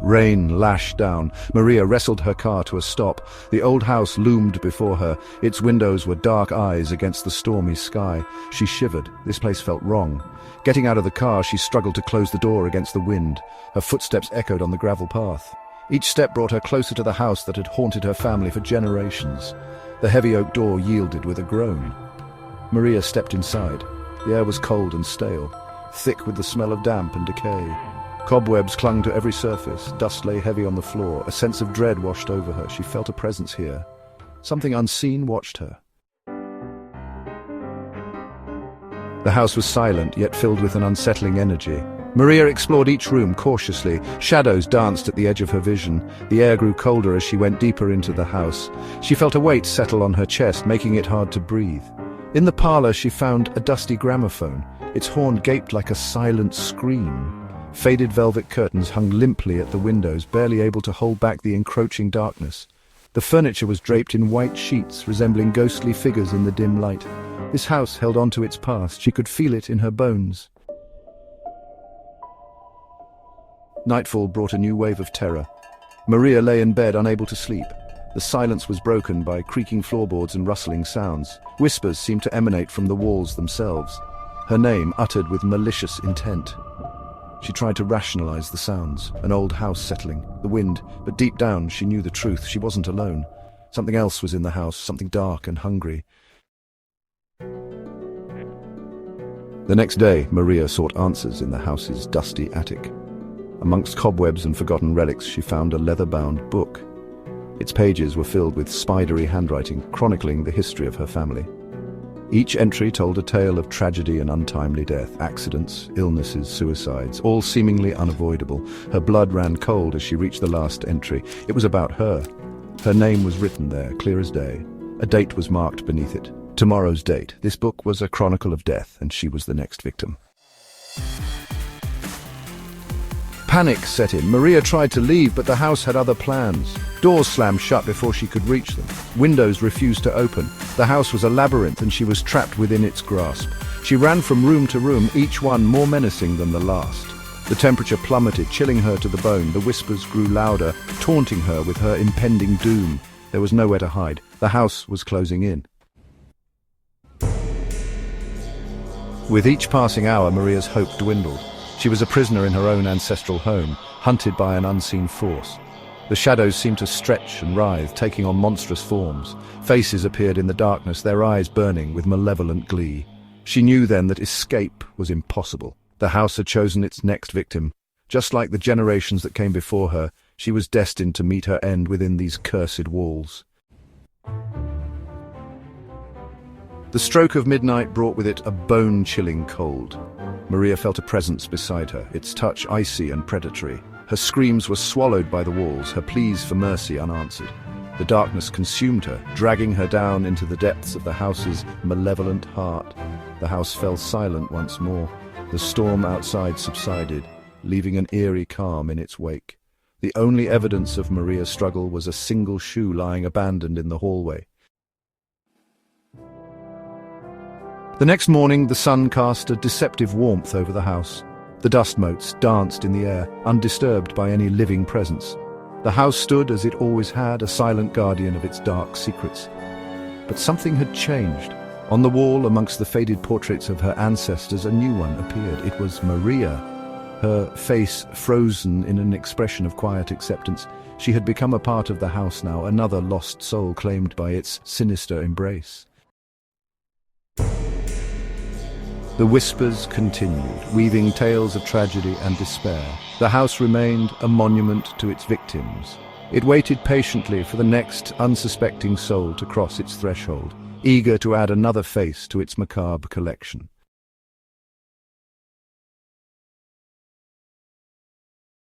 Rain lashed down. Maria wrestled her car to a stop. The old house loomed before her. Its windows were dark eyes against the stormy sky. She shivered. This place felt wrong. Getting out of the car, she struggled to close the door against the wind. Her footsteps echoed on the gravel path. Each step brought her closer to the house that had haunted her family for generations. The heavy oak door yielded with a groan. Maria stepped inside. The air was cold and stale, thick with the smell of damp and decay. Cobwebs clung to every surface. Dust lay heavy on the floor. A sense of dread washed over her. She felt a presence here. Something unseen watched her. The house was silent, yet filled with an unsettling energy. Maria explored each room cautiously. Shadows danced at the edge of her vision. The air grew colder as she went deeper into the house. She felt a weight settle on her chest, making it hard to breathe. In the parlor, she found a dusty gramophone. Its horn gaped like a silent scream. Faded velvet curtains hung limply at the windows, barely able to hold back the encroaching darkness. The furniture was draped in white sheets, resembling ghostly figures in the dim light. This house held on to its past. She could feel it in her bones. Nightfall brought a new wave of terror. Maria lay in bed, unable to sleep. The silence was broken by creaking floorboards and rustling sounds. Whispers seemed to emanate from the walls themselves. Her name uttered with malicious intent. She tried to rationalize the sounds. An old house settling, the wind, but deep down she knew the truth. She wasn't alone. Something else was in the house, something dark and hungry. The next day, Maria sought answers in the house's dusty attic. Amongst cobwebs and forgotten relics, she found a leather-bound book. Its pages were filled with spidery handwriting, chronicling the history of her family. Each entry told a tale of tragedy and untimely death, accidents, illnesses, suicides, all seemingly unavoidable. Her blood ran cold as she reached the last entry. It was about her. Her name was written there, clear as day. A date was marked beneath it. Tomorrow's date. This book was a chronicle of death, and she was the next victim. Panic set in. Maria tried to leave, but the house had other plans. Doors slammed shut before she could reach them. Windows refused to open. The house was a labyrinth, and she was trapped within its grasp. She ran from room to room, each one more menacing than the last. The temperature plummeted, chilling her to the bone. The whispers grew louder, taunting her with her impending doom. There was nowhere to hide. The house was closing in. With each passing hour, Maria's hope dwindled. She was a prisoner in her own ancestral home, hunted by an unseen force. The shadows seemed to stretch and writhe, taking on monstrous forms. Faces appeared in the darkness, their eyes burning with malevolent glee. She knew then that escape was impossible. The house had chosen its next victim. Just like the generations that came before her, she was destined to meet her end within these cursed walls. The stroke of midnight brought with it a bone-chilling cold. Maria felt a presence beside her, its touch icy and predatory. Her screams were swallowed by the walls, her pleas for mercy unanswered. The darkness consumed her, dragging her down into the depths of the house's malevolent heart. The house fell silent once more. The storm outside subsided, leaving an eerie calm in its wake. The only evidence of Maria's struggle was a single shoe lying abandoned in the hallway. The next morning, the sun cast a deceptive warmth over the house. The dust motes danced in the air, undisturbed by any living presence. The house stood as it always had, a silent guardian of its dark secrets. But something had changed. On the wall, amongst the faded portraits of her ancestors, a new one appeared. It was Maria, her face frozen in an expression of quiet acceptance. She had become a part of the house now, another lost soul claimed by its sinister embrace. The whispers continued, weaving tales of tragedy and despair. The house remained a monument to its victims. It waited patiently for the next unsuspecting soul to cross its threshold, eager to add another face to its macabre collection.